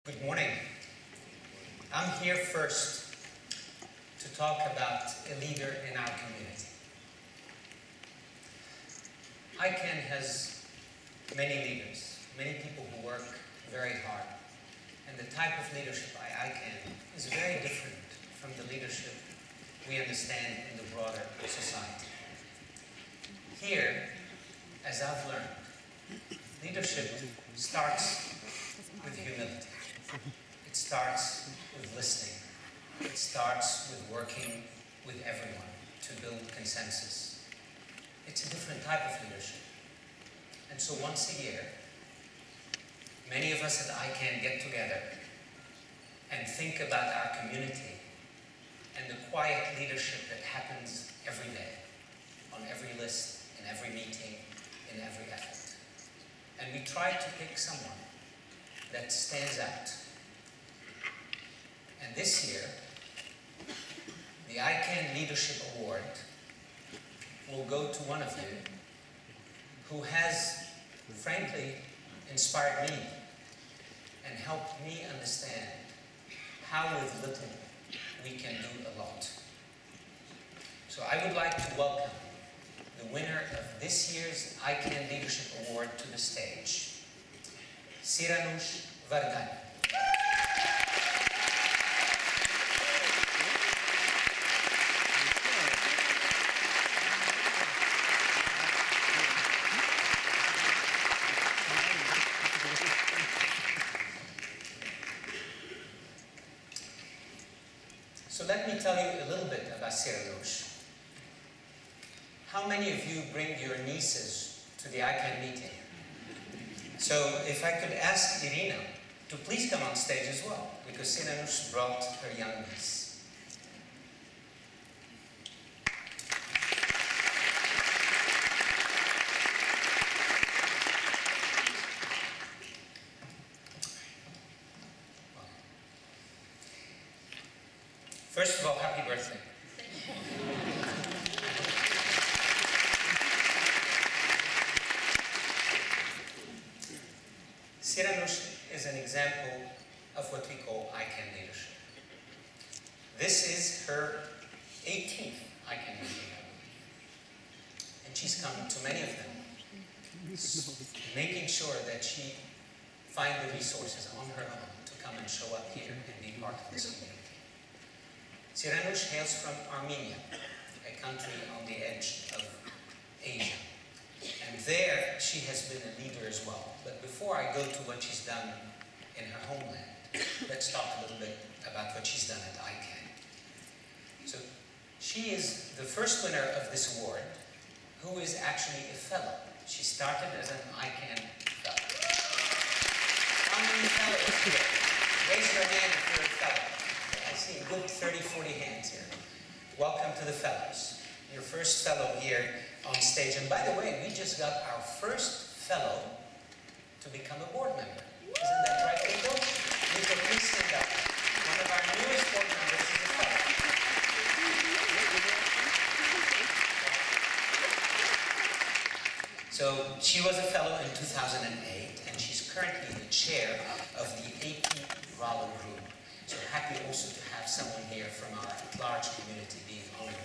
Good morning. I'm here first to talk about a leader in our community. ICANN has many leaders, many people who work very hard, and the type of leadership by ICANN is very different from the leadership we understand in the broader society. Here, as I've learned, leadership starts with humility. It starts with listening. It starts with working with everyone to build consensus. It's a different type of leadership. And so once a year, many of us at ICANN get together and think about our community and the quiet leadership that happens every day, on every list, in every meeting, in every effort. And we try to pick someone that stands out. And this year, the ICANN Leadership Award will go to one of you who has, frankly, inspired me and helped me understand how with little we can do a lot. So I would like to welcome the winner of this year's ICANN Leadership Award to the stage, Siranush Vardanyan. So let me tell you a little bit about Siranush. How many of you bring your nieces to the ICANN meeting? So if I could ask Irina to please come on stage as well, because Siranush brought her young niece. First of all, happy birthday. Siranush is an example of what we call ICANN leadership. This is her 18th ICANN meeting, I believe. And she's come to many of them, making sure that she finds the resources on her own to come and show up here and be part of this community. Siranush hails from Armenia, a country on the edge of Asia. And there, she has been a leader as well. But before I go to what she's done in her homeland, let's talk a little bit about what she's done at ICANN. So, she is the first winner of this award, who is actually a fellow. She started as an ICANN fellow. How many fellows here? Raise your hand if you're a fellow. I see a good 30, 40 hands here. Welcome to the fellows. Your first fellow here on stage. And by the way, we just got our first fellow to become a board member. Isn't that right, Nico? Nico, please stand up. One of our newest board members is a fellow. So she was a fellow in 2008, and she's currently the chair of the APRALO group. So happy also to have someone here from our large community being honored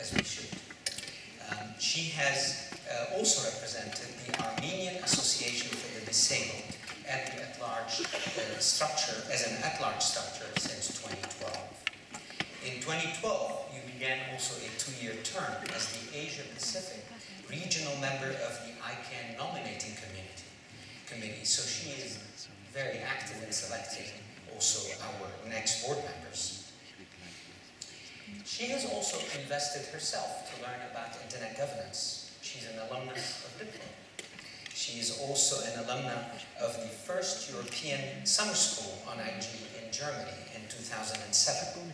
as we should. She has also represented the Armenian Association for the Disabled at the at-large structure, as an at-large structure since 2012. In 2012, you began also a 2-year term as the Asia Pacific regional member of the ICANN nominating committee. So she is very active in selecting also our next board members. She has also invested herself to learn about internet governance. She's an alumnus of Dublin. She is also an alumna of the first European summer school on IG in Germany in 2007.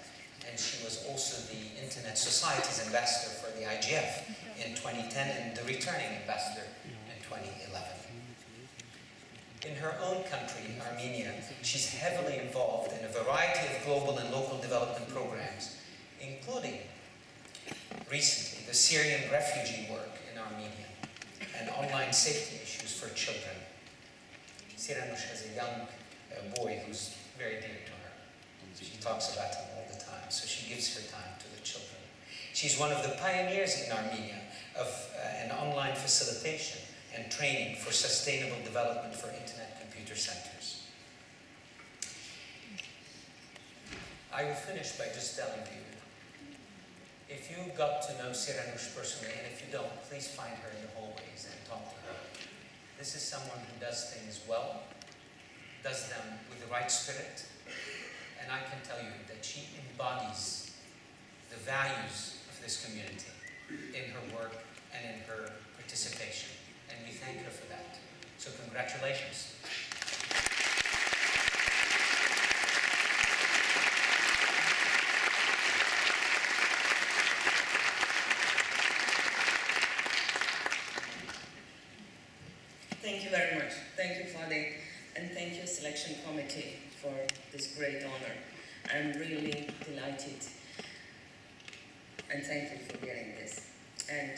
And she was also the Internet Society's ambassador for the IGF in 2010 and the returning ambassador in 2011. In her own country, Armenia, she's heavily involved in a variety of global and local development programs, including recently the Syrian refugee work in Armenia and online safety issues for children. Siranush has a young boy who's talks about him all the time, so she gives her time to the children. She's one of the pioneers in Armenia of an online facilitation and training for sustainable development for internet computer centers. I will finish by just telling you, if you got to know Siranush personally, and if you don't, please find her in the hallways and talk to her. This is someone who does things well, does them with the right spirit, and I can tell you that she embodies the values of this community in her work and in her participation, and we thank her for that. So congratulations. Thank you very much. Thank you, Fadi, and thank you, Selection Committee, for this great honor. I'm really delighted and thankful for getting this. And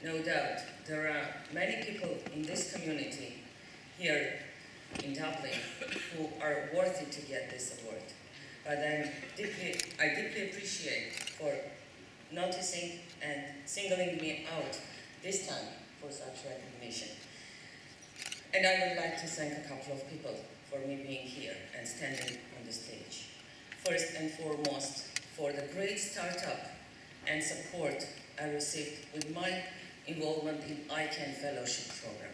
no doubt, there are many people in this community here in Dublin who are worthy to get this award. But I deeply appreciate for noticing and singling me out this time for such recognition. And I would like to thank a couple of people for me being here and standing on the stage. First and foremost, for the great startup and support I received with my involvement in ICANN Fellowship Program.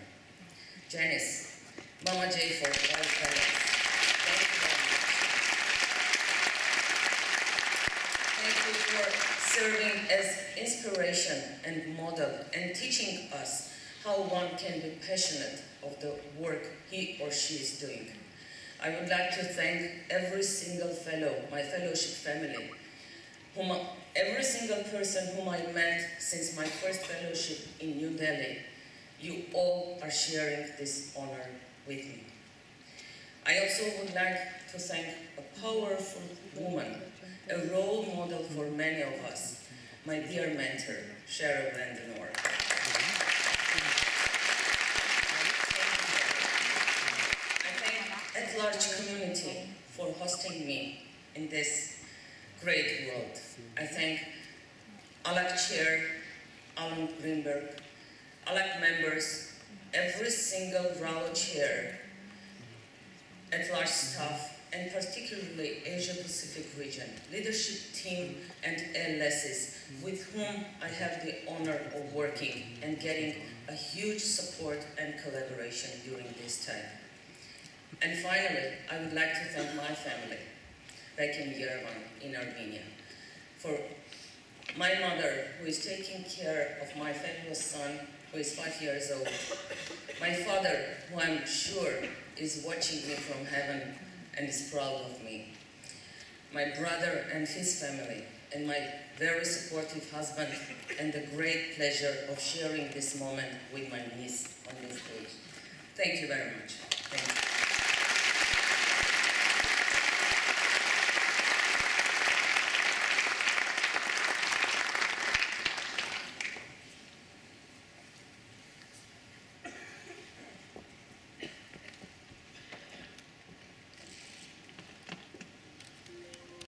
Janice, Mama J for all fellows. Thank you very much. Thank you for serving as inspiration and model and teaching us how one can be passionate of the work he or she is doing. I would like to thank every single fellow, my fellowship family, every single person whom I met since my first fellowship in New Delhi. You all are sharing this honor with me. I also would like to thank a powerful woman, a role model for many of us, my dear mentor, Cheryl Vandenor. Large community for hosting me in this great world. I thank ALAC Chair, Alan Greenberg, ALAC members, every single APRALO Chair, at-large staff, and particularly Asia-Pacific region, leadership team, and LSs, with whom I have the honor of working and getting a huge support and collaboration during this time. And finally, I would like to thank my family back in Yerevan, in Armenia, for my mother, who is taking care of my fabulous son, who is 5 years old, my father, who I'm sure is watching me from heaven and is proud of me, my brother and his family, and my very supportive husband, and the great pleasure of sharing this moment with my niece on this stage. Thank you very much. Thank you.